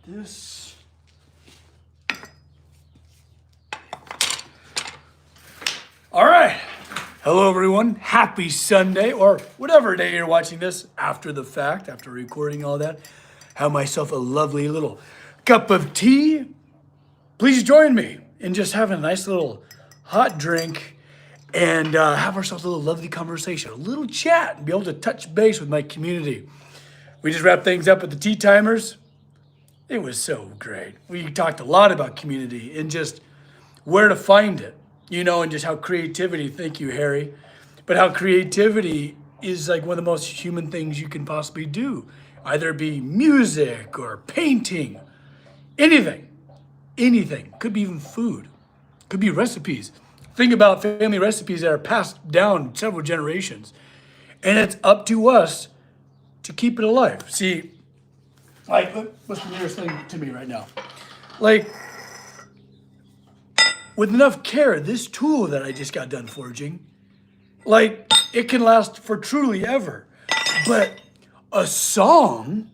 this. All right. Hello, everyone. Happy Sunday, or whatever day you're watching this after the fact, after recording all that. Have myself a lovely little cup of tea. Please join me in just having a nice little hot drink and have ourselves a little lovely conversation, a little chat, and be able to touch base with my community. We just wrapped things up with the tea timers. It was so great. We talked a lot about community and just where to find it, and just how creativity, thank you, Harry, but how creativity is like one of the most human things you can possibly do. Either be music or painting, anything, could be even food, could be recipes. Think about family recipes that are passed down several generations, and it's up to us to keep it alive. See, like, what's the nearest thing to me right now? Like, with enough care, this tool that I just got done forging, like, it can last for truly ever. But a song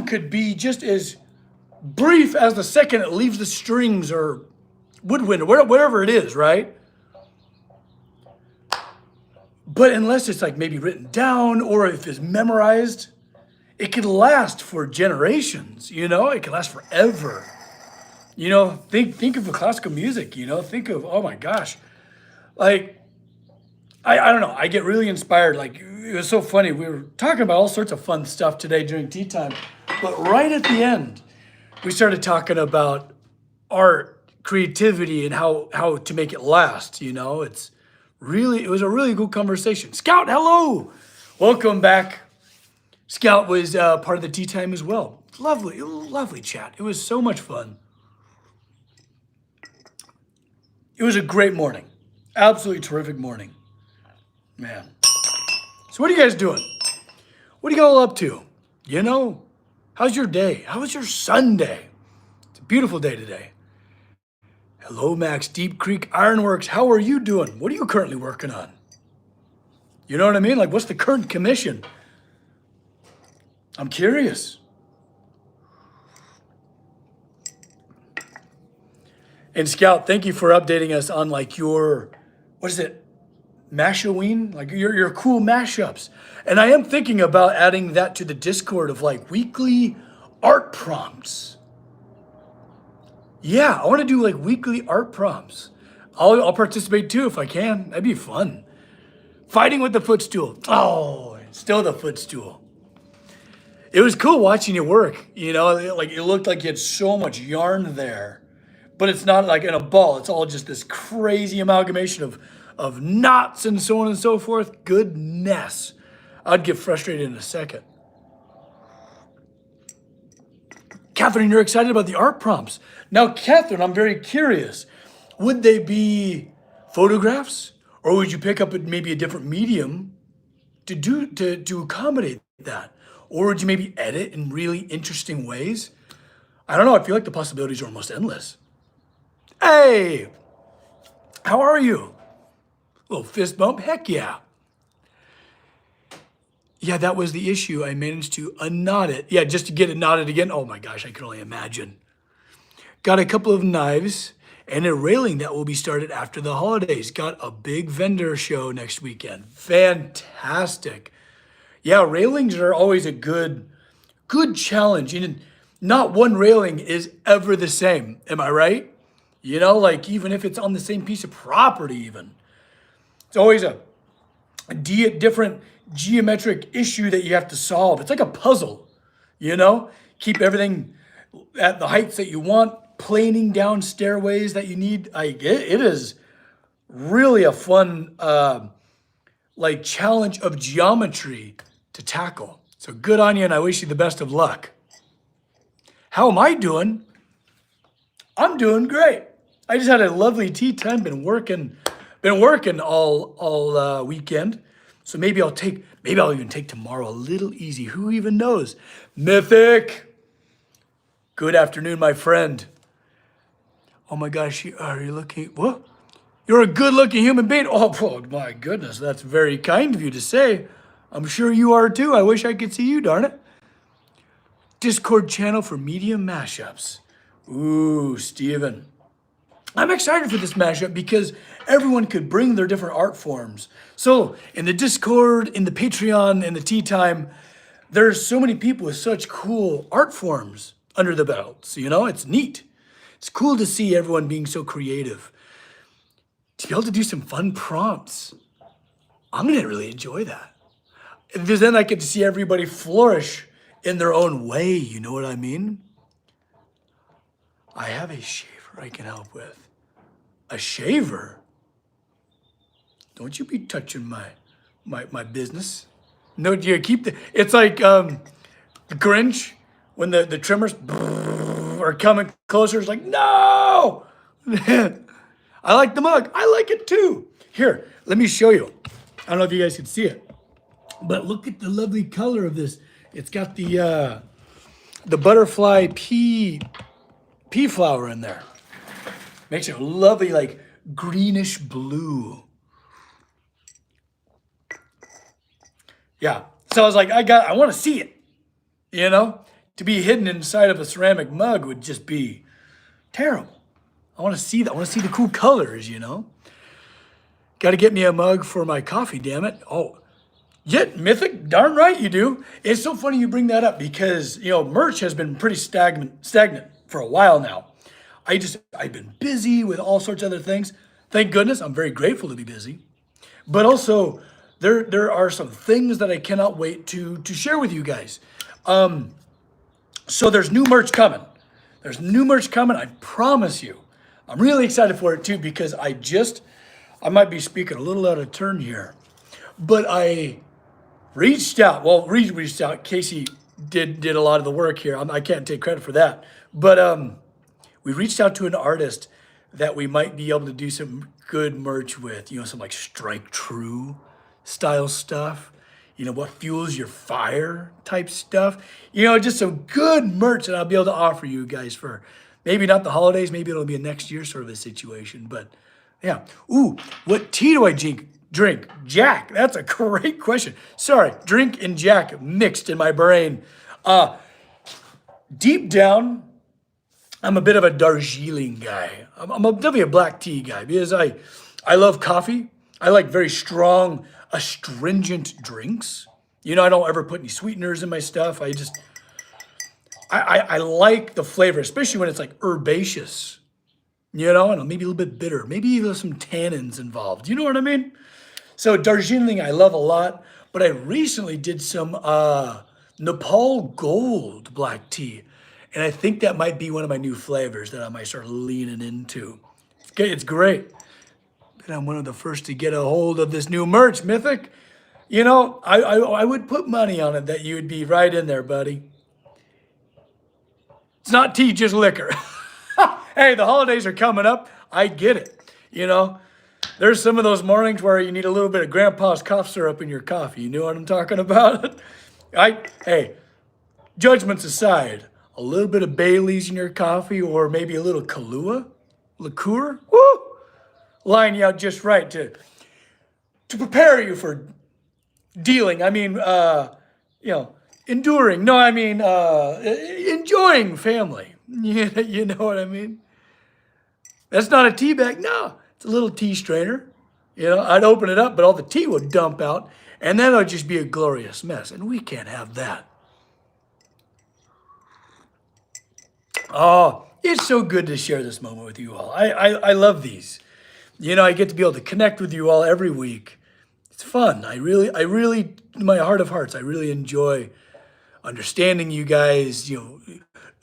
could be just as brief as the second it leaves the strings or woodwind or whatever it is, right? But unless it's like maybe written down or if it's memorized, it can last for generations, it can last forever. Think of the classical music, think of, oh my gosh. Like, I don't know, I get really inspired. Like, it was so funny. We were talking about all sorts of fun stuff today during tea time, but right at the end, we started talking about art, creativity, and how to make it last, it was a really good conversation. Scout, hello. Welcome back. Scout was part of the tea time as well. Lovely chat. It was so much fun. It was a great morning. Absolutely terrific morning. Man. So what are you guys doing? What are you all up to? How's your day? How was your Sunday? It's a beautiful day today. Hello, Max. Deep Creek Ironworks. How are you doing? What are you currently working on? You know what I mean? Like, what's the current commission? I'm curious. And Scout, thank you for updating us on like your, what is it? Mashoween? Like your cool mashups. And I am thinking about adding that to the Discord of like weekly art prompts. Yeah, I want to do like weekly art prompts. I'll participate too if I can. That'd be fun. Fighting with the footstool. Oh, still the footstool. It was cool watching you work, like it looked like you had so much yarn there, but it's not like in a ball. It's all just this crazy amalgamation of knots and so on and so forth. Goodness. I'd get frustrated in a second. Catherine, you're excited about the art prompts. Now, Catherine, I'm very curious. Would they be photographs, or would you pick up maybe a different medium to accommodate that? Or would you maybe edit in really interesting ways? I don't know. I feel like the possibilities are almost endless. Hey, how are you? Little fist bump? Heck yeah. Yeah, that was the issue. I managed to unknot it. Yeah, just to get it knotted again. Oh my gosh, I can only imagine. Got a couple of knives and a railing that will be started after the holidays. Got a big vendor show next weekend. Fantastic. Yeah, railings are always a good challenge. And not one railing is ever the same. Am I right? Like even if it's on the same piece of property even. It's always a different geometric issue that you have to solve. It's like a puzzle, Keep everything at the heights that you want, planing down stairways that you need. It is really a fun challenge of geometry to tackle. So good on you, and I wish you the best of luck. How am I doing? I'm doing great. I just had a lovely tea time. Been working all weekend. So maybe I'll even take tomorrow a little easy. Who even knows? Mythic. Good afternoon, my friend. Oh my gosh, are you looking? What? You're a good-looking human being. Oh my goodness, that's very kind of you to say. I'm sure you are too. I wish I could see you, darn it. Discord channel for medium mashups. Ooh, Steven. I'm excited for this mashup because everyone could bring their different art forms. So in the Discord, in the Patreon, in the Tea Time, there's so many people with such cool art forms under the belts. You know, it's neat. It's cool to see everyone being so creative. To be able to do some fun prompts, I'm gonna really enjoy that. Because then I get to see everybody flourish in their own way, you know what I mean? I have a shaver I can help with. A shaver? Don't you be touching my business. No, you keep it's like the Grinch when the trimmers are coming closer. It's like, no! I like the mug. I like it too. Here, let me show you. I don't know if you guys can see it, but look at the lovely color of this. It's got the butterfly pea flower in there. Makes it lovely, like greenish blue. Yeah. So I was like, I want to see it. You know, to be hidden inside of a ceramic mug would just be terrible. I want to see that. I want to see the cool colors, you know. Got to get me a mug for my coffee, damn it. Oh, yeah, Mythic, darn right you do. It's so funny you bring that up because, you know, merch has been pretty stagnant for a while now. I've been busy with all sorts of other things. Thank goodness, I'm very grateful to be busy. But also, there are some things that I cannot wait to share with you guys. So there's new merch coming. There's new merch coming, I promise you. I'm really excited for it too because I might be speaking a little out of turn here, but I reached out. Well, reached out. Casey did a lot of the work here. I can't take credit for that, but we reached out to an artist that we might be able to do some good merch with. You know, some like Strike True style stuff. You know, what fuels your fire type stuff. You know, just some good merch that I'll be able to offer you guys for maybe not the holidays. Maybe it'll be a next year sort of a situation. But yeah. Ooh, what tea do I drink? Jack. That's a great question. Sorry, drink and Jack mixed in my brain. Deep down, I'm a bit of a Darjeeling guy. I'm definitely a black tea guy because I love coffee. I like very strong, astringent drinks. You know, I don't ever put any sweeteners in my stuff. I like the flavor, especially when it's like herbaceous. You know, and maybe a little bit bitter. Maybe there's some tannins involved. You know what I mean? So Darjeeling I love a lot, but I recently did some Nepal Gold black tea. And I think that might be one of my new flavors that I might start leaning into. It's great. But I'm one of the first to get a hold of this new merch, Mythic. You know, I would put money on it that you would be right in there, buddy. It's not tea, just liquor. Hey, the holidays are coming up. I get it. You know, there's some of those mornings where you need a little bit of Grandpa's cough syrup in your coffee. You know what I'm talking about? Hey, judgments aside, a little bit of Bailey's in your coffee or maybe a little Kahlua, liqueur, woo, line you out just right to prepare you for dealing. I mean, you know, enduring. No, I mean, enjoying family. You know what I mean? That's not a tea bag. No, it's a little tea strainer. You know, I'd open it up, but all the tea would dump out, and then it would just be a glorious mess, and we can't have that. Oh, it's so good to share this moment with you all. I love these. You know, I get to be able to connect with you all every week. It's fun. I really, in my heart of hearts, I really enjoy understanding you guys, you know,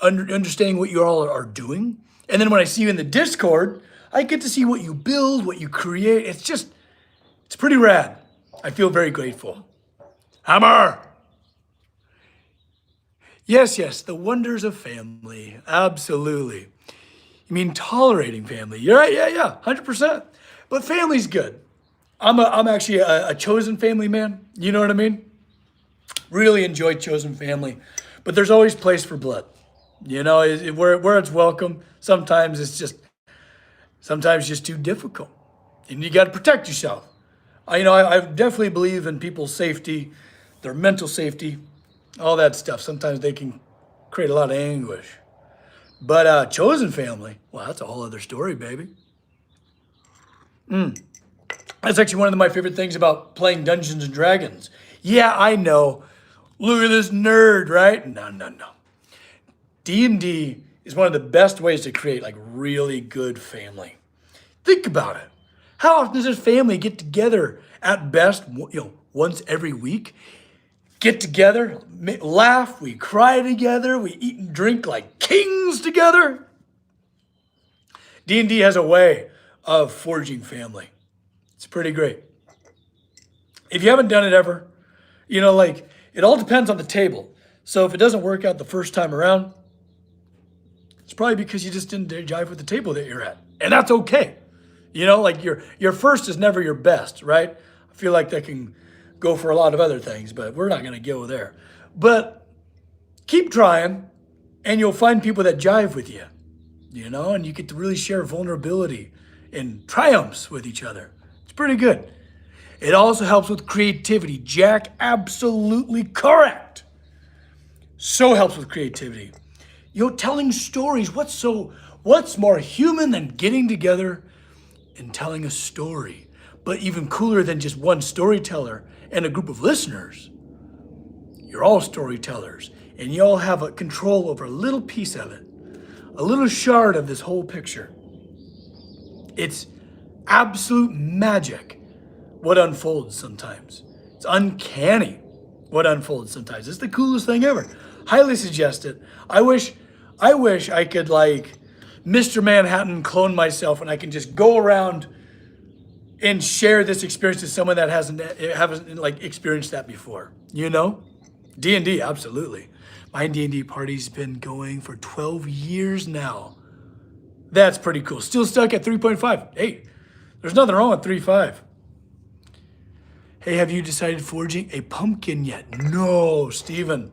understanding what you all are doing. And then when I see you in the Discord, I get to see what you build, what you create. It's pretty rad. I feel very grateful. Hammer! Yes, the wonders of family. Absolutely. You mean tolerating family? You're right, yeah, 100%. But family's good. I'm actually a chosen family man. You know what I mean? Really enjoy chosen family. But there's always place for blood. You know, where it's welcome, sometimes it's just too difficult. And you got to protect yourself. I definitely believe in people's safety, their mental safety, all that stuff. Sometimes they can create a lot of anguish. But chosen family, well, that's a whole other story, baby. That's actually one of my favorite things about playing Dungeons and Dragons. Yeah, I know. Look at this nerd, right? No. D&D is one of the best ways to create like really good family. Think about it. How often does a family get together at best, once every week? Get together, laugh, we cry together, we eat and drink like kings together. D&D has a way of forging family. It's pretty great. If you haven't done it ever, it all depends on the table. So if it doesn't work out the first time around, it's probably because you just didn't jive with the table that you're at. And that's okay. Your first is never your best, right? I feel like that can go for a lot of other things, but we're not going to go there. But keep trying, and you'll find people that jive with you, and you get to really share vulnerability and triumphs with each other. It's pretty good. It also helps with creativity. Jack, absolutely correct. So helps with creativity. Telling stories. What's more human than getting together and telling a story? But even cooler than just one storyteller and a group of listeners. You're all storytellers, and you all have a control over a little piece of it, a little shard of this whole picture. It's absolute magic what unfolds sometimes. It's uncanny what unfolds sometimes. It's the coolest thing ever. Highly suggest it. I wish I could like Mr. Manhattan clone myself and I can just go around and share this experience with someone that haven't experienced that before. D&D, absolutely. My D&D party's been going for 12 years now. That's pretty cool. Still stuck at 3.5. Hey, there's nothing wrong with 3.5. Hey, have you decided forging a pumpkin yet? No, Steven.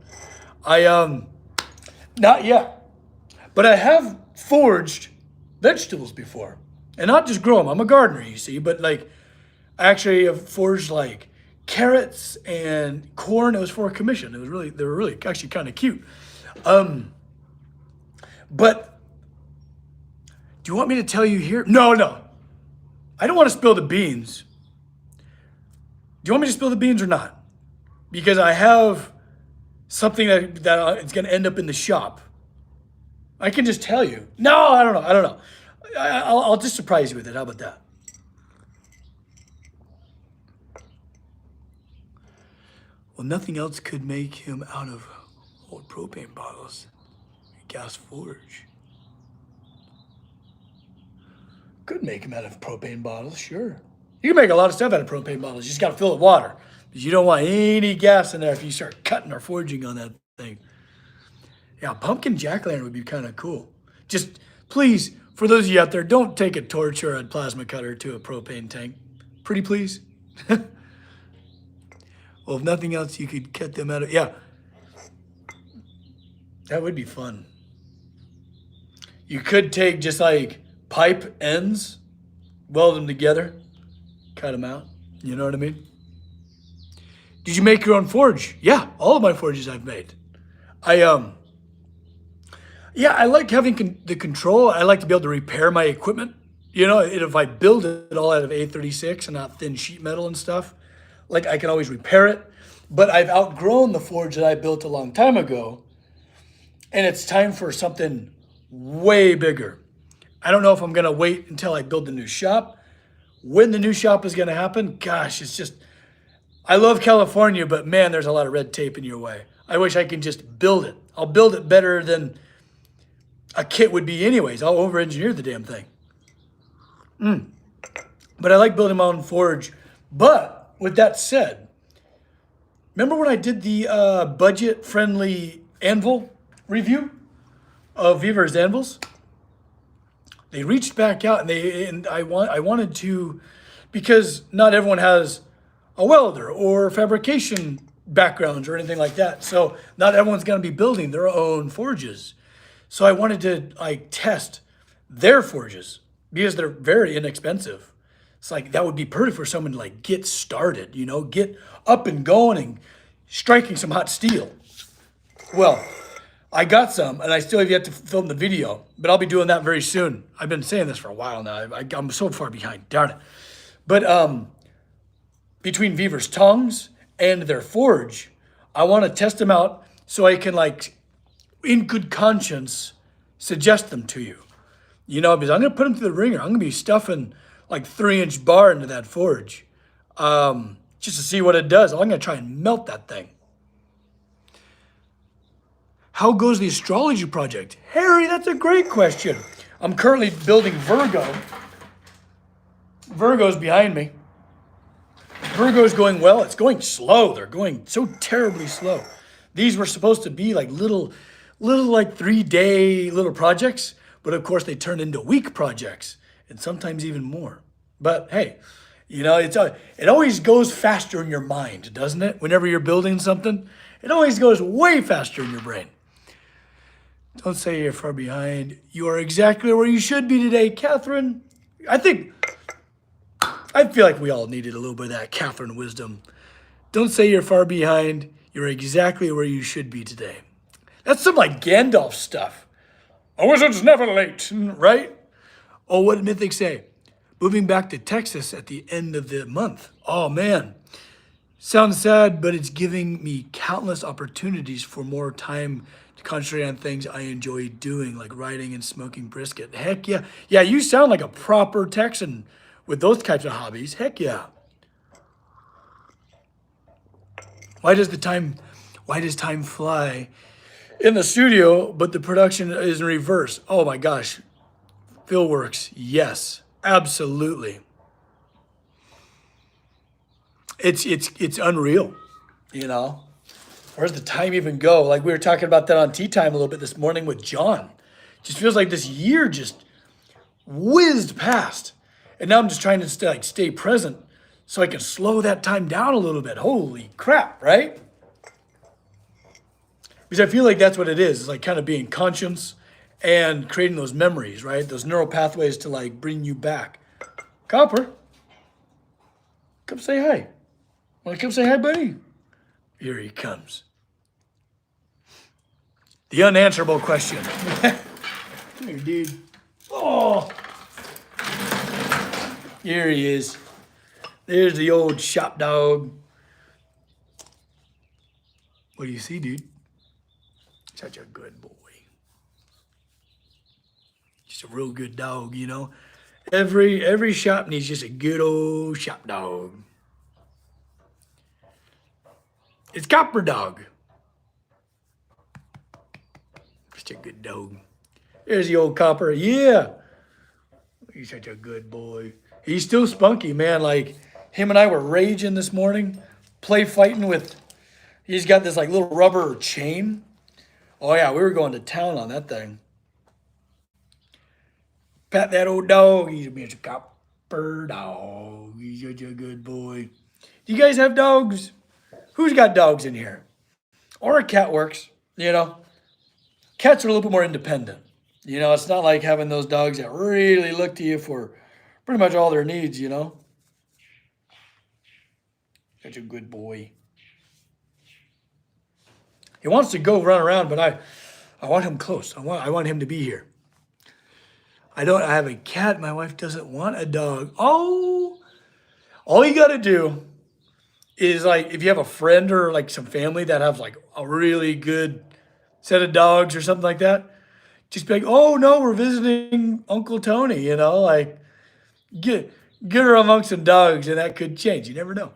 Not yet. But I have forged vegetables before. And not just grow them. I'm a gardener, you see. But I actually have forged carrots and corn. It was for a commission. They were really actually kind of cute. But do you want me to tell you here? No. I don't want to spill the beans. Do you want me to spill the beans or not? Because I have something that it's going to end up in the shop. I can just tell you. No, I don't know. I'll just surprise you with it. How about that? Well, nothing else could make him out of old propane bottles. Gas forge. Could make him out of propane bottles, sure. You can make a lot of stuff out of propane bottles. You just got to fill it with water. Because you don't want any gas in there if you start cutting or forging on that thing. Yeah, pumpkin jack-o'-lantern would be kind of cool. Just, please, for those of you out there, don't take a torch or a plasma cutter to a propane tank. Pretty please? Well, if nothing else, you could cut them out of, yeah. That would be fun. You could take just pipe ends, weld them together, cut them out. You know what I mean? Did you make your own forge? Yeah, all of my forges I've made. Yeah, I like having the control. I like to be able to repair my equipment. If I build it all out of A36 and not thin sheet metal and stuff, I can always repair it. But I've outgrown the forge that I built a long time ago, and it's time for something way bigger. I don't know if I'm going to wait until I build the new shop. When the new shop is going to happen, gosh, it's just, I love California, but man, there's a lot of red tape in your way. I wish I could just build it. I'll build it better than a kit would be anyways. I'll over-engineer the damn thing. But I like building my own forge. But with that said, remember when I did the budget-friendly anvil review of Weaver's Anvils? They reached back out and I wanted to, because not everyone has a welder or fabrication backgrounds or anything like that. So not everyone's going to be building their own forges. So I wanted to test their forges because they're very inexpensive. It's that would be perfect for someone to get started, get up and going and striking some hot steel. Well, I got some, and I still have yet to film the video, but I'll be doing that very soon. I've been saying this for a while now. I'm so far behind. Darn it. But between Beaver's tongues and their forge, I want to test them out so I can, like, in good conscience, suggest them to you. You know, because I'm going to put them through the ringer. I'm going to be stuffing like 3-inch bar into that forge just to see what it does. I'm going to try and melt that thing. How goes the astrology project? Harry, that's a great question. I'm currently building Virgo. Virgo's behind me. Virgo's going well. It's going slow. They're going so terribly slow. These were supposed to be like little like 3-day little projects, but of course they turn into week projects and sometimes even more. But hey, you know, it always goes faster in your mind, doesn't it? Whenever you're building something, it always goes way faster in your brain. Don't say you're far behind. You are exactly where you should be today, Catherine. I feel like we all needed a little bit of that Catherine wisdom. Don't say you're far behind. You're exactly where you should be today. That's some like Gandalf stuff. A wizard's never late, right? Oh, what did Mythic say? Moving back to Texas at the end of the month. Oh, man. Sounds sad, but it's giving me countless opportunities for more time to concentrate on things I enjoy doing, like riding and smoking brisket. Heck yeah. Yeah, you sound like a proper Texan with those types of hobbies. Heck yeah. Why does time fly in the studio, but the production is in reverse? Oh my gosh. Philworks, yes, absolutely. It's unreal, you know. Where's the time even go? Like we were talking about that on Tea Time a little bit this morning with John. Just feels like this year just whizzed past, and now I'm just trying to stay present so I can slow that time down a little bit. Holy crap, right? Because I feel like that's what it is. It's like kind of being conscious and creating those memories, right? Those neural pathways to like bring you back. Copper, come say hi. Want to come say hi, buddy? Here he comes. The unanswerable question. Come here, dude. Oh, here he is. There's the old shop dog. What do you see, dude? Such a good boy. Just a real good dog, you know. Every shop needs just a good old shop dog. It's Copper Dog. Just a good dog. There's the old Copper. Yeah. He's such a good boy. He's still spunky, man. Like, him and I were raging this morning, play fighting with, he's got this like little rubber chain. Oh yeah, we were going to town on that thing. Pat that old dog. He's a Mr. Copper Dog. He's such a good boy. Do you guys have dogs? Who's got dogs in here? Or a cat works, you know. Cats are a little bit more independent. You know, it's not like having those dogs that really look to you for pretty much all their needs, you know. Such a good boy. He wants to go run around, but I want him close. I want him to be here. I have a cat. My wife doesn't want a dog. Oh, all you got to do is like if you have a friend or like some family that have like a really good set of dogs or something like that, just be like, oh no, we're visiting Uncle Tony, you know, like get her amongst some dogs and that could change. You never know.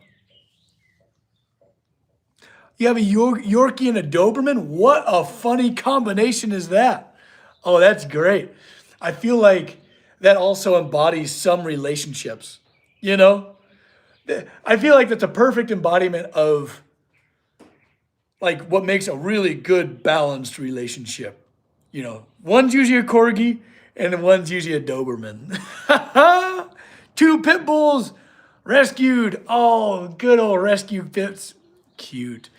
You have a Yorkie and a Doberman? What a funny combination is that? Oh, that's great. I feel like that also embodies some relationships, you know? I feel like that's a perfect embodiment of like what makes a really good balanced relationship. You know, one's usually a corgi and one's usually a Doberman. 2 pit bulls rescued. Oh, good old rescue pits. Cute.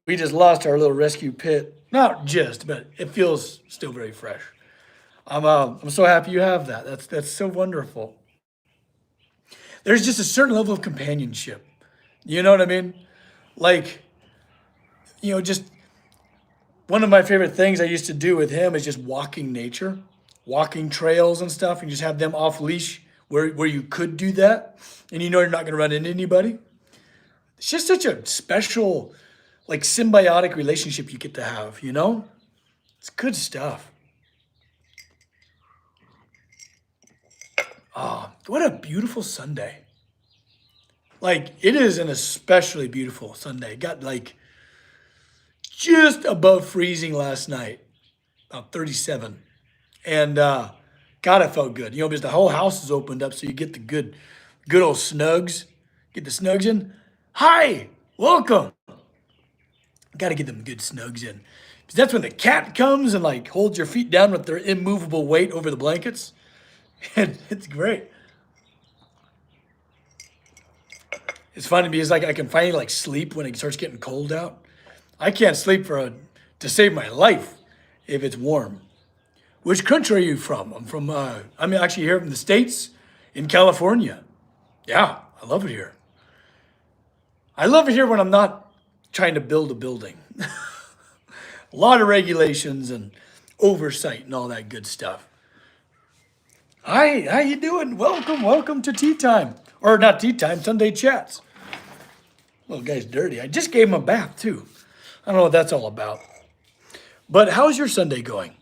We just lost our little rescue pit. Not just, but it feels still very fresh. I'm so happy you have that. That's so wonderful. There's just a certain level of companionship. You know what I mean? Like, you know, just one of my favorite things I used to do with him is just walking nature, walking trails and stuff, and just have them off leash where you could do that, and you know you're not going to run into anybody. It's just such a special, like symbiotic relationship you get to have. You know, it's good stuff. Ah, what a beautiful Sunday! Like it is an especially beautiful Sunday. Got like just above freezing last night, about 37. And God, it felt good. You know, because the whole house is opened up, so you get the good old snugs. Get the snugs in. Hi, welcome. Got to get them good snugs in. Because that's when the cat comes and like holds your feet down with their immovable weight over the blankets. And it's great. It's funny because like I can finally like sleep when it starts getting cold out. I can't sleep to save my life if it's warm. Which country are you from? I'm actually here from the States in California. Yeah, I love it here. I love it here when I'm not trying to build a building. A lot of regulations and oversight and all that good stuff. Hi, how you doing? Welcome to tea time. Or not tea time, Sunday chats. Little guy's dirty. I just gave him a bath too. I don't know what that's all about. But how's your Sunday going?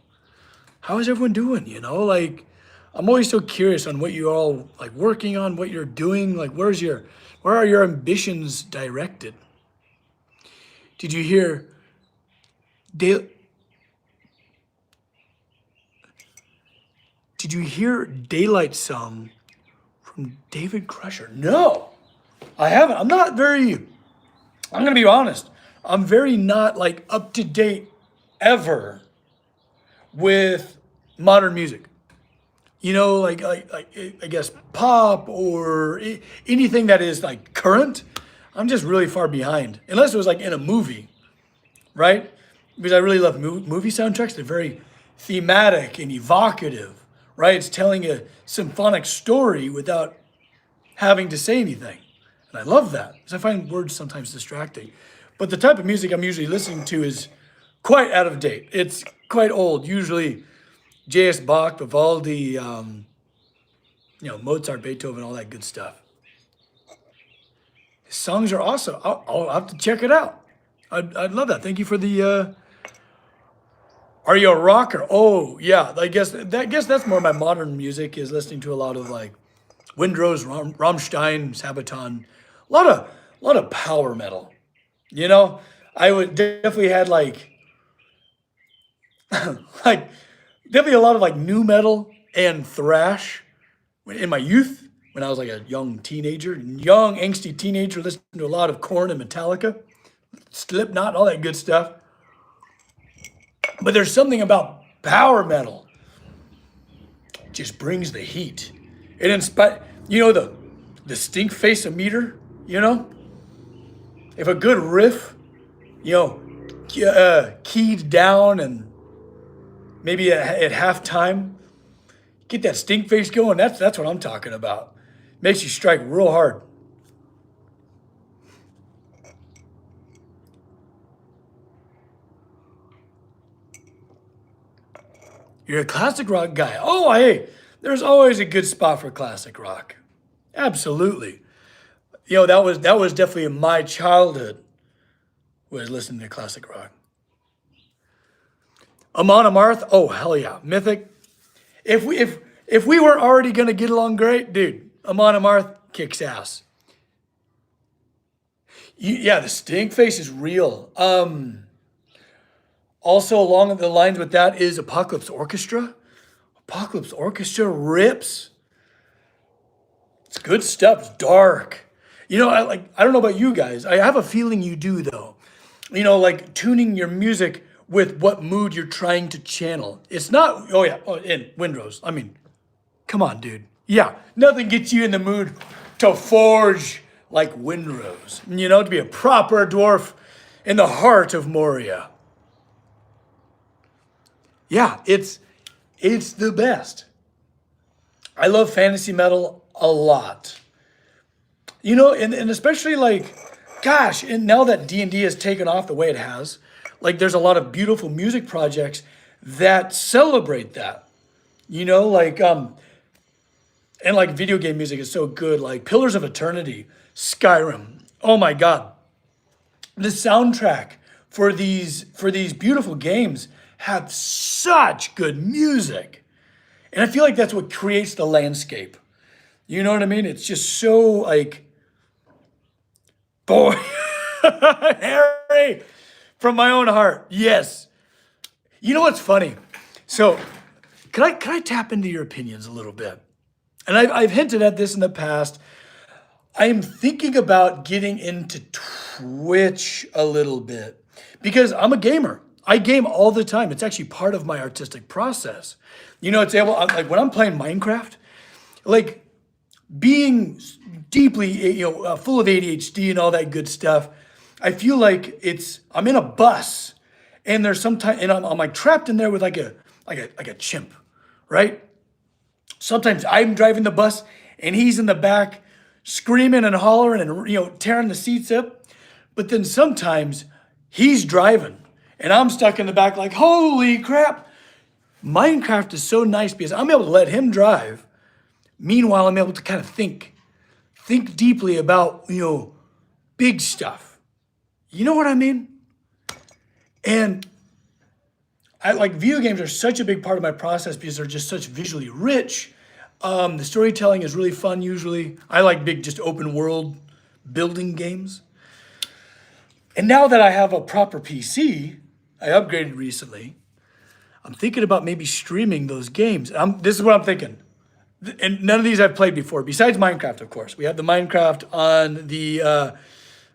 How is everyone doing? You know, like I'm always so curious on what you're all like working on, what you're doing. Like where are your ambitions directed? Did you hear Did you hear Daylight Song from David Crusher? No, I haven't. I'm gonna be honest. I'm very not like up to date ever with modern music. You know, like I guess pop or anything that is like current. I'm just really far behind, unless it was like in a movie, right? Because I really love movie soundtracks. They're very thematic and evocative, right? It's telling a symphonic story without having to say anything. And I love that because I find words sometimes distracting. But the type of music I'm usually listening to is quite out of date. It's quite old, usually J.S. Bach, Vivaldi, Mozart, Beethoven, all that good stuff. His songs are awesome. I'll have to check it out. I'd love that. Thank you for the. Are you a rocker? Oh yeah, I guess that's more my modern music. Is listening to a lot of like Windrose, Rammstein, Sabaton, a lot of power metal. You know, I would definitely had like like definitely a lot of like new metal and thrash in my youth when I was like a young angsty teenager, listening to a lot of Korn and Metallica, Slipknot, all that good stuff. But there's something about power metal just brings the heat. It inspires, the stink face of meter, if a good riff, keyed down and maybe at halftime, get that stink face going. That's what I'm talking about. Makes you strike real hard. You're a classic rock guy. Oh, hey, there's always a good spot for classic rock. Absolutely. That was definitely in my childhood, was listening to classic rock. Amon Amarth, oh hell yeah, Mythic. If we weren't already gonna get along great, dude, Amon Amarth kicks ass. Yeah, the stink face is real. Also along the lines with that is Apocalypse Orchestra. Apocalypse Orchestra rips. It's good stuff. It's dark. I don't know about you guys. I have a feeling you do though. Like tuning your music with what mood you're trying to channel. It's not, in Windrose. I mean, come on, dude. Yeah, nothing gets you in the mood to forge like Windrose. To be a proper dwarf in the heart of Moria. Yeah, it's the best. I love fantasy metal a lot. And especially like, gosh, and now that D&D has taken off the way it has, like there's a lot of beautiful music projects that celebrate that. You know, like and like video game music is so good. Like Pillars of Eternity, Skyrim. Oh my God, the soundtrack for these beautiful games have such good music, and I feel like that's what creates the landscape. You know what I mean? It's just so like, boy, Harry, from my own heart. Yes. You know what's funny? So, can I tap into your opinions a little bit? And I've hinted at this in the past. I am thinking about getting into Twitch a little bit because I'm a gamer. I game all the time. It's actually part of my artistic process. You know, like when I'm playing Minecraft, like being deeply, full of ADHD and all that good stuff. I feel like I'm in a bus, and there's sometimes, and I'm like trapped in there with like a chimp, right? Sometimes I'm driving the bus, and he's in the back, screaming and hollering and tearing the seats up. But then sometimes he's driving, and I'm stuck in the back like, holy crap! Minecraft is so nice because I'm able to let him drive. Meanwhile, I'm able to kind of think deeply about, big stuff. You know what I mean? And I like video games are such a big part of my process because they're just such visually rich. The storytelling is really fun usually. I like big, just open world building games. And now that I have a proper PC, I upgraded recently. I'm thinking about maybe streaming those games. This is what I'm thinking. And none of these I've played before, besides Minecraft, of course. We have the Minecraft on the,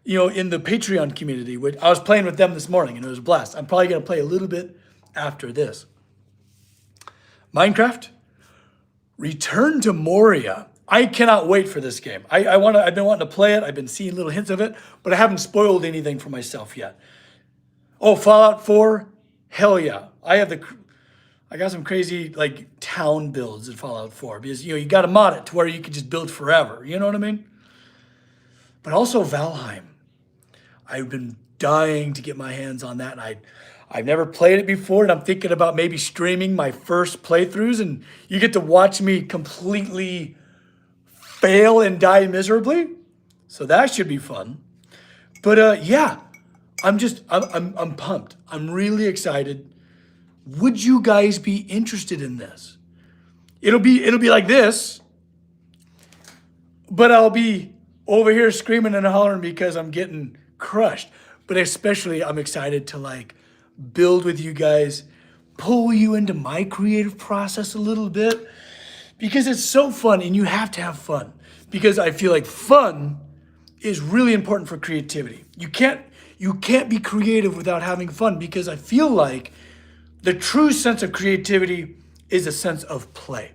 in the Patreon community, which I was playing with them this morning, and it was a blast. I'm probably going to play a little bit after this. Minecraft, Return to Moria. I cannot wait for this game. I've been wanting to play it. I've been seeing little hints of it, but I haven't spoiled anything for myself yet. Oh, Fallout 4, hell yeah. I got some crazy like town builds in Fallout 4 because you got to mod it to where you can just build forever. You know what I mean? But also Valheim. I've been dying to get my hands on that, and I've never played it before, and I'm thinking about maybe streaming my first playthroughs, and you get to watch me completely fail and die miserably. So that should be fun. But yeah, I'm pumped. I'm really excited. Would you guys be interested in this? It'll be like this, but I'll be over here screaming and hollering because I'm getting crushed. But especially I'm excited to like build with you guys, pull you into my creative process a little bit because it's so fun, and you have to have fun because I feel like fun is really important for creativity. You can't be creative without having fun because I feel like the true sense of creativity is a sense of play.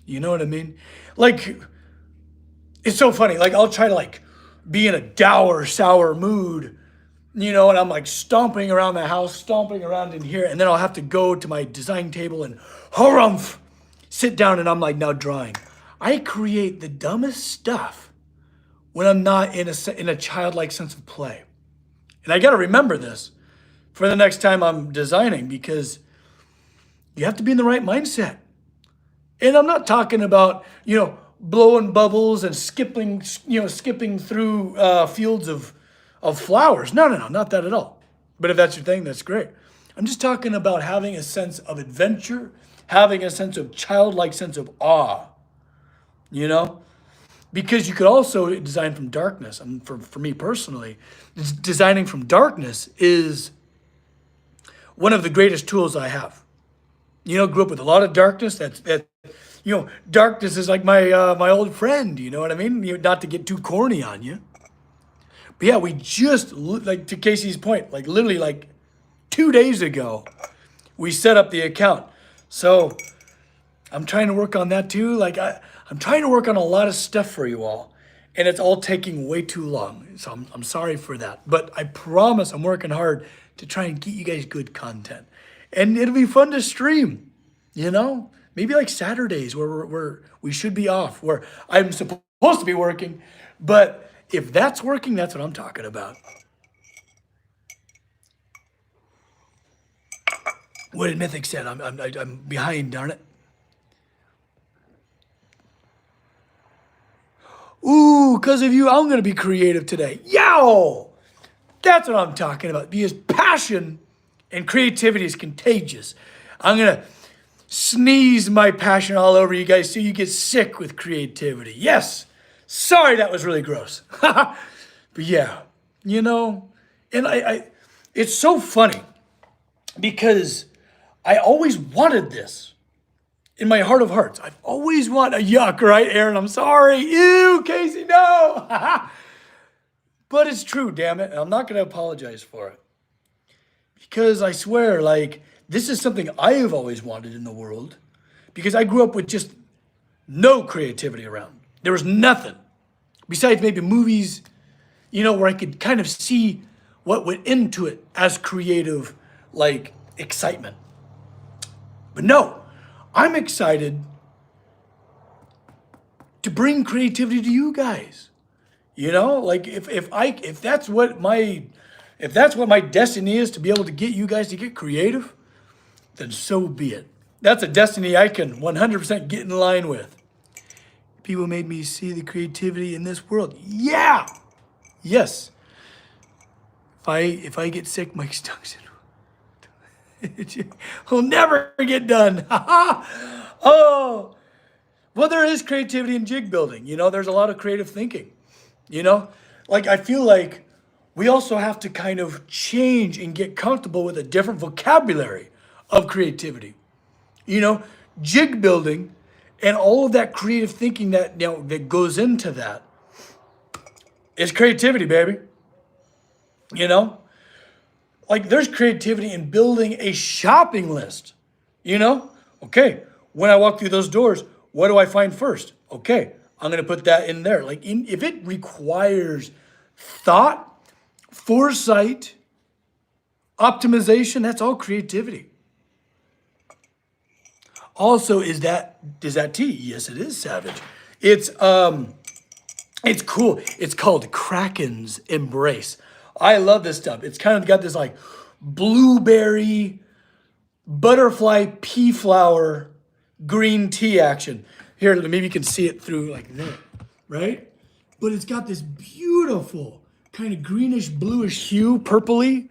You know what I mean? Like, it's so funny. Like, I'll try to like be in a dour, sour mood, and I'm like stomping around the house, stomping around in here, and then I'll have to go to my design table and harumph, sit down, and I'm like now drawing. I create the dumbest stuff when I'm not in a childlike sense of play. And I got to remember this for the next time I'm designing because you have to be in the right mindset. And I'm not talking about, blowing bubbles and skipping through fields of flowers. No, not that at all. But if that's your thing, that's great. I'm just talking about having a sense of adventure, having a sense of childlike sense of awe, Because you could also design from darkness. And for me personally, designing from darkness is one of the greatest tools I have. Grew up with a lot of darkness. Darkness is like my old friend. You know what I mean? Not to get too corny on you. But yeah, we just, like to Casey's point, like literally like 2 days ago, we set up the account. So I'm trying to work on that too. Like I'm trying to work on a lot of stuff for you all, and it's all taking way too long. So I'm sorry for that. But I promise I'm working hard to try and get you guys good content. And it'll be fun to stream, Maybe like Saturdays where we should be off, where I'm supposed to be working. But if that's working, that's what I'm talking about. What did Mythic said? I'm behind, darn it. Ooh, because of you, I'm going to be creative today. Yow! That's what I'm talking about. Because passion and creativity is contagious. I'm going to sneeze my passion all over you guys so you get sick with creativity. Yes. Sorry, that was really gross. But yeah, you know, and I it's so funny because I always wanted this in my heart of hearts. I've always wanted a yuck, right, Aaron? I'm sorry. Ew, Casey, no. But it's true, damn it. And I'm not going to apologize for it. Because I swear, like, this is something I have always wanted in the world. Because I grew up with just no creativity around. There was nothing. Besides maybe movies, you know, where I could kind of see what went into it as creative, like, excitement. But no, I'm excited to bring creativity to you guys. You know, like if that's what my destiny is, to be able to get you guys to get creative, then so be it. That's a destiny I can 100% get in line with. People made me see the creativity in this world. Yeah. Yes. If I get sick, Mike Stuckson will never get done. Oh. Well, there is creativity in jig building. You know, there's a lot of creative thinking. You know, like I feel like we also have to kind of change and get comfortable with a different vocabulary of creativity. You know, jig building and all of that creative thinking that, you know, that goes into that is creativity, baby. You know, like there's creativity in building a shopping list. You know, okay, when I walk through those doors, what do I find first? Okay, I'm going to put that in there. Like, if it requires thought, foresight, optimization, that's all creativity. Also, is that tea? Yes, it is, Savage. It's cool. It's called Kraken's Embrace. I love this stuff. It's kind of got this like blueberry, butterfly, pea flower, green tea action. Here, maybe you can see it through like that, right? But it's got this beautiful kind of greenish, bluish hue, purpley.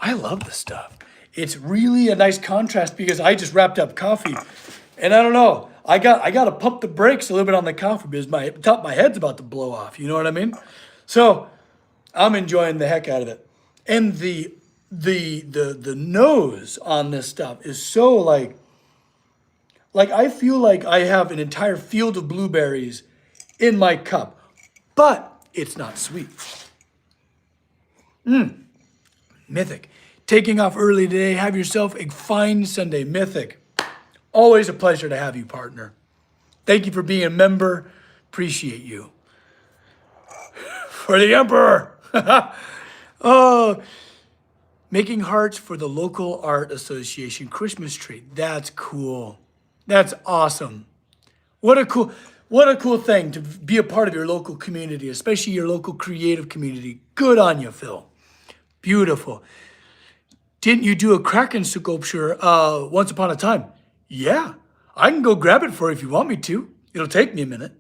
I love this stuff. It's really a nice contrast because I just wrapped up coffee, and I don't know. I got to pump the brakes a little bit on the coffee because my top of my head's about to blow off. You know what I mean? So I'm enjoying the heck out of it, and the nose on this stuff is so like I feel like I have an entire field of blueberries in my cup, but it's not sweet. Mythic. Taking off early today. Have yourself a fine Sunday. Mythic. Always a pleasure to have you, partner. Thank you for being a member. Appreciate you. For the Emperor. Oh, making hearts for the local art association Christmas tree. That's cool. That's awesome. What a cool thing to be a part of your local community, especially your local creative community. Good on you, Phil. Beautiful. Didn't you do a Kraken sculpture once upon a time? Yeah, I can go grab it for you if you want me to. It'll take me a minute.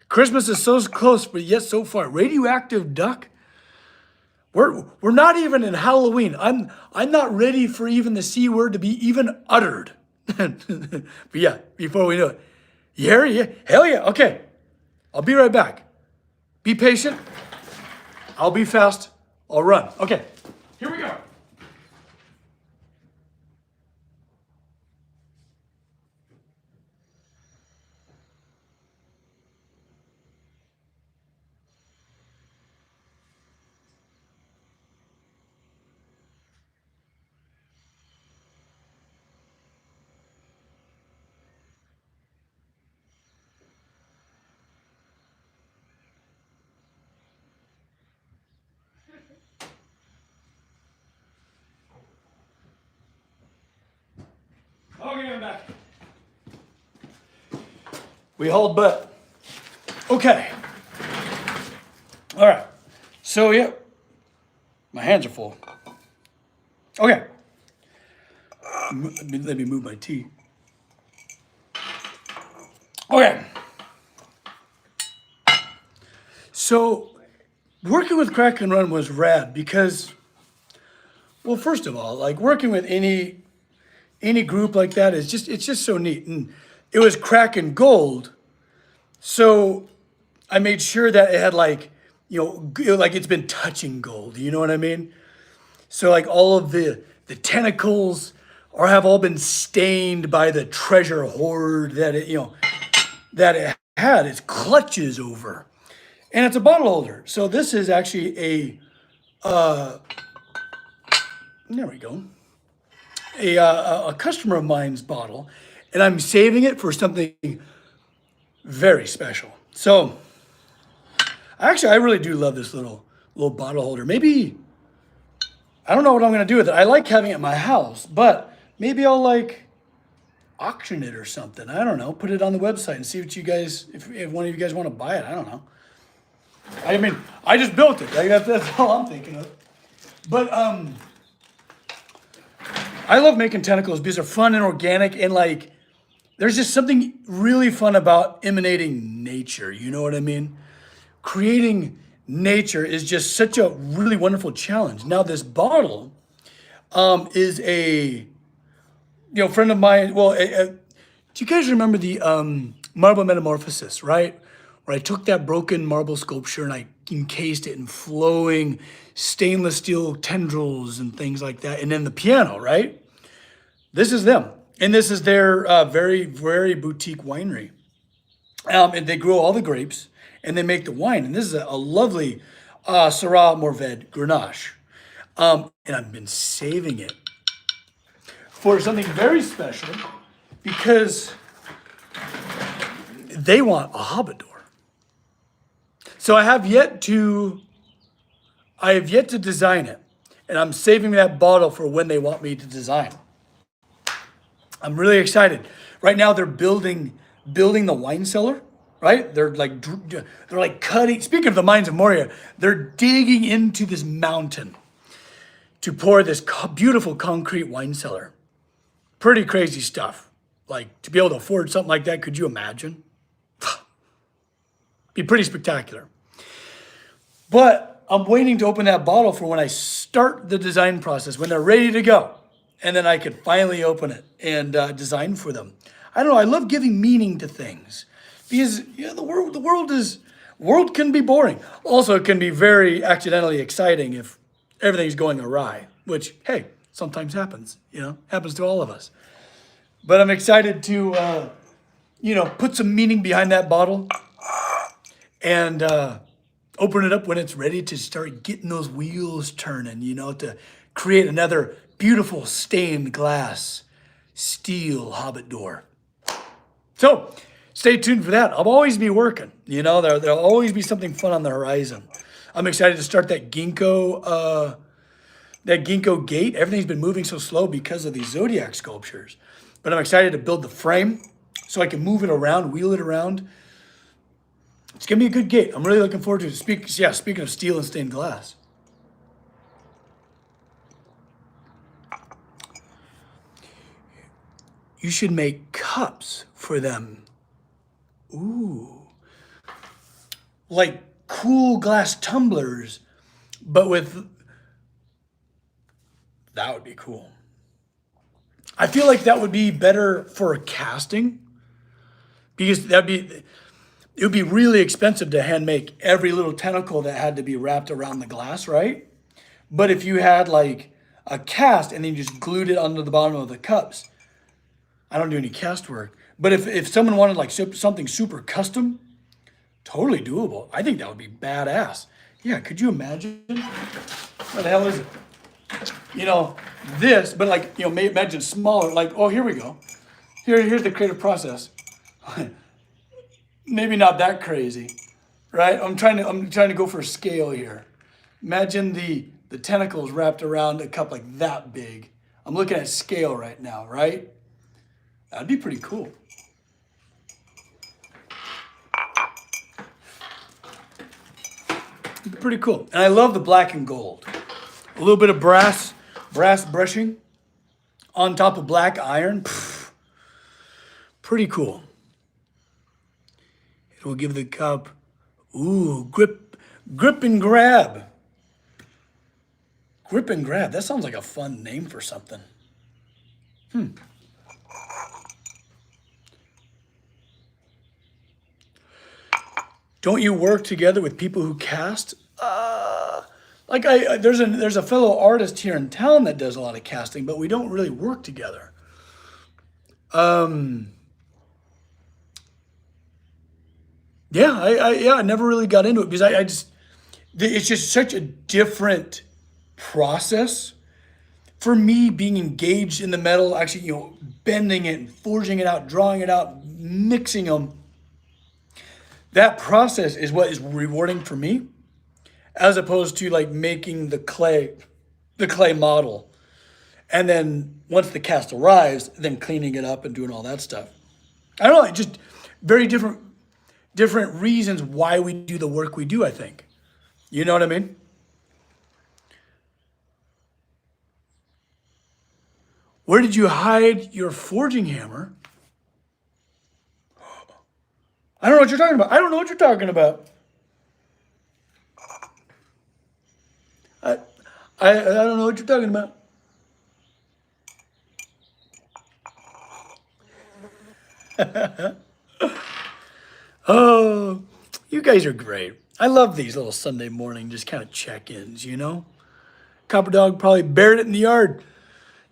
Christmas is so close, but yet so far. Radioactive duck? We're not even in Halloween. I'm not ready for even the C word to be even uttered. But yeah, before we know it. Yeah, hell yeah. Okay, I'll be right back. Be patient. I'll be fast. I'll run. Okay, here we go. Okay, I'm back. We hold butt. Okay. All right. So, yeah, my hands are full. Okay. Let me move my tea. Okay. So working with Crack and Run was rad because, well, first of all, like working with any group like that is just it's just so neat. And it was Crack and Gold, so I made sure that it had like, like it's been touching gold. You know what I mean? So like all of the tentacles or have all been stained by the treasure hoard that it had its clutches over. And it's a bottle holder. So this is actually there we go, a customer of mine's bottle, and I'm saving it for something very special. So actually, I really do love this little bottle holder. Maybe, I don't know what I'm gonna do with it. I like having it in my house, but maybe I'll like auction it or something. I don't know. Put it on the website and see what you guys, if one of you guys want to buy it. I don't know. I mean, I just built it. That's all I'm thinking of. But I love making tentacles because they're fun and organic, and like there's just something really fun about emanating nature. You know what I mean? Creating nature is just such a really wonderful challenge. Now this bottle is a friend of mine. Well, do you guys remember the marble metamorphosis, right? Where I took that broken marble sculpture and I encased it in flowing stainless steel tendrils and things like that. And then the piano, right? This is them. And this is their very, very boutique winery. And they grow all the grapes and they make the wine. And this is a lovely Syrah Mourvedre Grenache. And I've been saving it for something very special because they want a Hobbit door. So I have yet to design it, and I'm saving that bottle for when they want me to design. I'm really excited. Right now they're building the wine cellar, right? They're like cutting. Speaking of the Mines of Moria, they're digging into this mountain to pour this beautiful concrete wine cellar. Pretty crazy stuff. Like to be able to afford something like that, could you imagine? Be pretty spectacular. But I'm waiting to open that bottle for when I start the design process, when they're ready to go. And then I could finally open it and design for them. I don't know, I love giving meaning to things. Because the world can be boring. Also, it can be very accidentally exciting if everything's going awry, which, hey, sometimes happens, happens to all of us. But I'm excited to, put some meaning behind that bottle and open it up when it's ready to start getting those wheels turning, to create another beautiful stained glass steel Hobbit door. So stay tuned for that. I'll always be working, there'll always be something fun on the horizon. I'm excited to start that ginkgo gate. Everything's been moving so slow because of these zodiac sculptures. But I'm excited to build the frame so I can move it around, wheel it around. It's gonna be a good gate. I'm really looking forward to it. Speaking of steel and stained glass. You should make cups for them. Ooh. Like cool glass tumblers, but that would be cool. I feel like that would be better for casting because it would be really expensive to hand make every little tentacle that had to be wrapped around the glass, right? But if you had like a cast and then you just glued it onto the bottom of the cups, I don't do any cast work. But if someone wanted like something super custom, totally doable. I think that would be badass. Yeah, could you imagine? What the hell is it? This, but like, imagine smaller, like, oh, here we go. Here's the creative process. Maybe not that crazy, right? I'm trying to go for scale here. Imagine the tentacles wrapped around a cup like that big. I'm looking at scale right now, right? That'd be pretty cool. It'd be pretty cool. And I love the black and gold. A little bit of brass brushing on top of black iron. Pretty cool. It will give the cup, ooh, grip and grab. Grip and grab. That sounds like a fun name for something. Don't you work together with people who cast? There's a fellow artist here in town that does a lot of casting, but we don't really work together. I never really got into it because it's just such a different process for me being engaged in the metal, actually, bending it and forging it out, drawing it out, mixing them. That process is what is rewarding for me, as opposed to like making the clay model. And then once the cast arrives, then cleaning it up and doing all that stuff. I don't know, just very different reasons why we do the work we do, I think. You know what I mean? Where did you hide your forging hammer? I don't know what you're talking about. I don't know what you're talking about. I don't know what you're talking about. Oh, you guys are great. I love these little Sunday morning just kind of check-ins, Copper Dog probably buried it in the yard,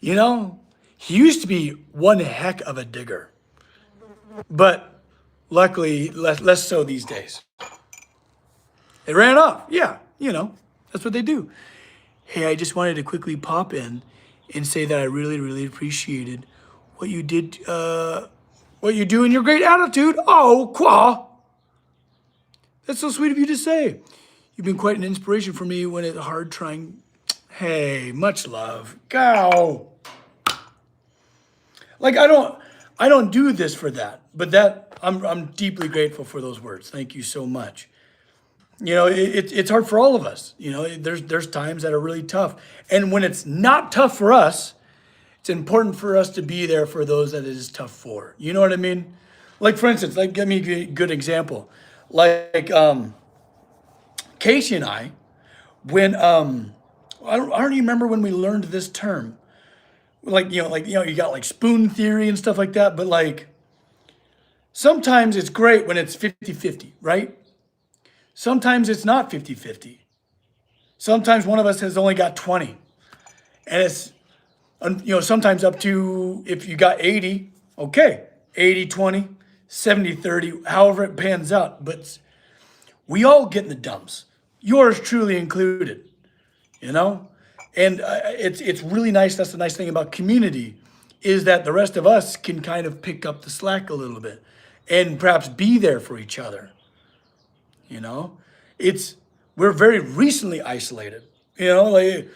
He used to be one heck of a digger, but luckily less so these days. It ran off. Yeah, that's what they do. Hey, I just wanted to quickly pop in and say that I really, really appreciated what you did, what you do and your great attitude. Oh, Qua. That's so sweet of you to say. You've been quite an inspiration for me when it's hard trying. Hey, much love. Go. Like I don't do this for that, but I'm deeply grateful for those words. Thank you so much. It's hard for all of us. There's times that are really tough. And when it's not tough for us, it's important for us to be there for those that it is tough for. You know what I mean? Like, for instance, give me a good example. Like, Casey and I, when, I don't even remember when we learned this term. You got like spoon theory and stuff like that. But like, sometimes it's great when it's 50-50, right? Sometimes it's not 50-50. Sometimes one of us has only got 20. And it's, sometimes up to, if you got 80, okay, 80-20, 70-30, however it pans out. But we all get in the dumps, yours truly included, And it's really nice. That's the nice thing about community, is that the rest of us can kind of pick up the slack a little bit and perhaps be there for each other. We're very recently isolated, like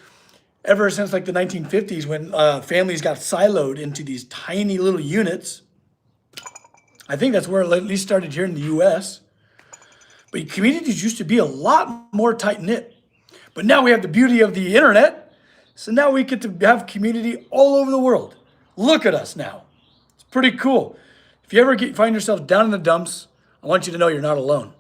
ever since like the 1950s when families got siloed into these tiny little units. I think that's where it at least started here in the US. But communities used to be a lot more tight knit. But now we have the beauty of the internet. So now we get to have community all over the world. Look at us now. It's pretty cool. If you ever find yourself down in the dumps, I want you to know you're not alone.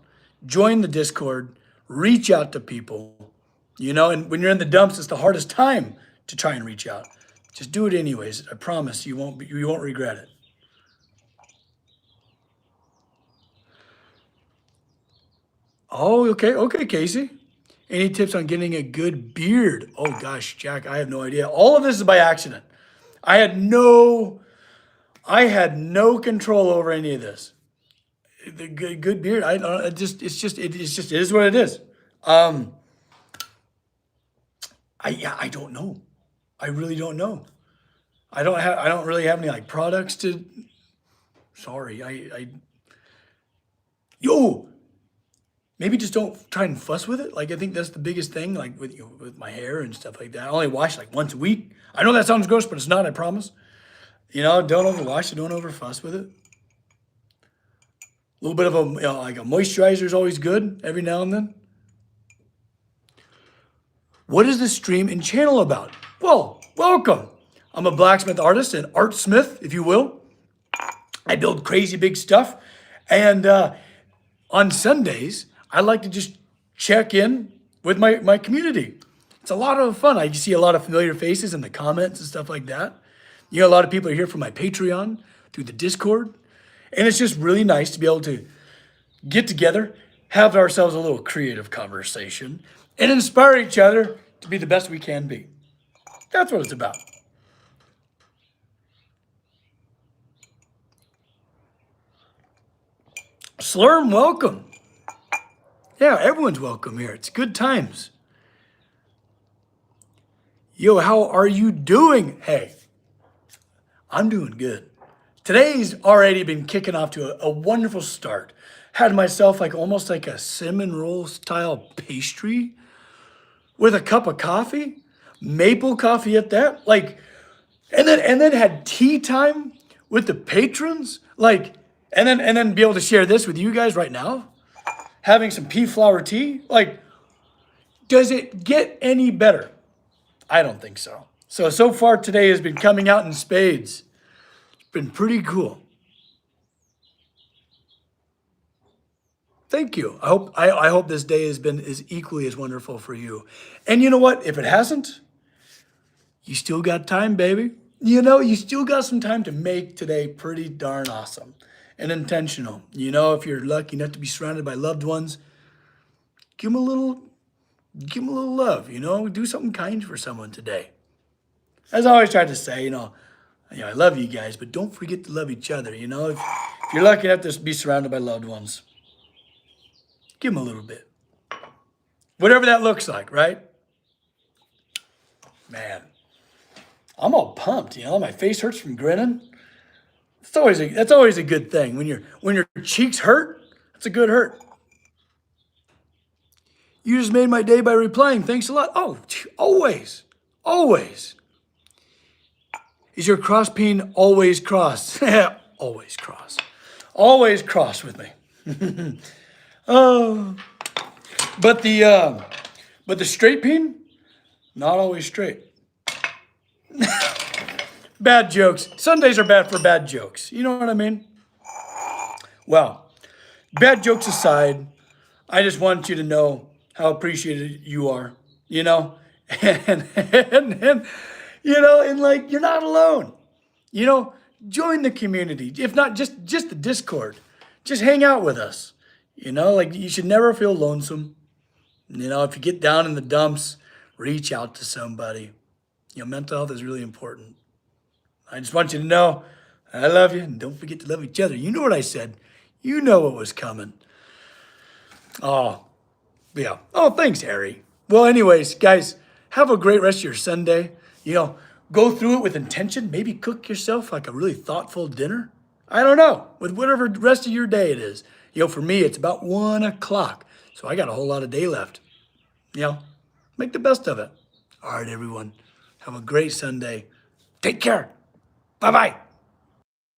Join the Discord, reach out to people, and when you're in the dumps, it's the hardest time to try and reach out. Just do it anyways. I promise you won't regret it. Oh, okay, Casey. Any tips on getting a good beard? Oh gosh, Jack, I have no idea. All of this is by accident. I had no control over any of this. The good beard. I don't. It is what it is. I don't know. I really don't know. I don't really have any like products to. Sorry, maybe just don't try and fuss with it. Like I think that's the biggest thing. Like with my hair and stuff like that. I only wash like once a week. I know that sounds gross, but it's not. I promise. Don't overwash it. Don't overfuss with it. A little bit of a moisturizer is always good every now and then. What is the stream and channel about? Well, welcome. I'm a blacksmith artist, an art smith, if you will. I build crazy big stuff. And on Sundays, I like to just check in with my community. It's a lot of fun. I see a lot of familiar faces in the comments and stuff like that. You know, a lot of people are here from my Patreon, through the Discord. And it's just really nice to be able to get together, have ourselves a little creative conversation, and inspire each other to be the best we can be. That's what it's about. Slurm, welcome. Yeah, everyone's welcome here. It's good times. Yo, how are you doing? Hey, I'm doing good. Today's already been kicking off to a wonderful start. Had myself almost like a cinnamon roll style pastry with a cup of coffee, maple coffee at that. And then had tea time with the patrons. And then be able to share this with you guys right now. Having some pea flower tea. Does it get any better? I don't think so. So far today has been coming out in spades. It's been pretty cool. Thank you. I hope this day has been as equally as wonderful for you. And you know what? If it hasn't, you still got time, baby. You know, you still got some time to make today pretty darn awesome and intentional. You know, if you're lucky enough to be surrounded by loved ones, give them a little love, you know, do something kind for someone today. As I always try to say, I love you guys, but don't forget to love each other, you know. If you're lucky enough to be surrounded by loved ones, give them a little bit. Whatever that looks like, right? Man, I'm all pumped, you know. My face hurts from grinning. That's always a good thing. When your cheeks hurt, that's a good hurt. You just made my day by replying. Thanks a lot. Oh, always. Always. Is your cross peen always cross? Always cross. Always cross with me. Oh. But the straight peen, not always straight. Bad jokes. Sundays are bad for bad jokes. You know what I mean? Well, bad jokes aside, I just want you to know how appreciated you are, you know? And you're not alone. You know, join the community. If not just the Discord, just hang out with us. You know, you should never feel lonesome. You know, if you get down in the dumps, reach out to somebody. You know, mental health is really important. I just want you to know I love you, and don't forget to love each other. You know what I said. You know what was coming. Oh, yeah. Oh, thanks, Harry. Well, anyways, guys, have a great rest of your Sunday. You know, go through it with intention. Maybe cook yourself a really thoughtful dinner. I don't know, with whatever rest of your day it is. You know, for me, it's about 1 o'clock, so I got a whole lot of day left. You know, make the best of it. All right, everyone. Have a great Sunday. Take care. Bye-bye.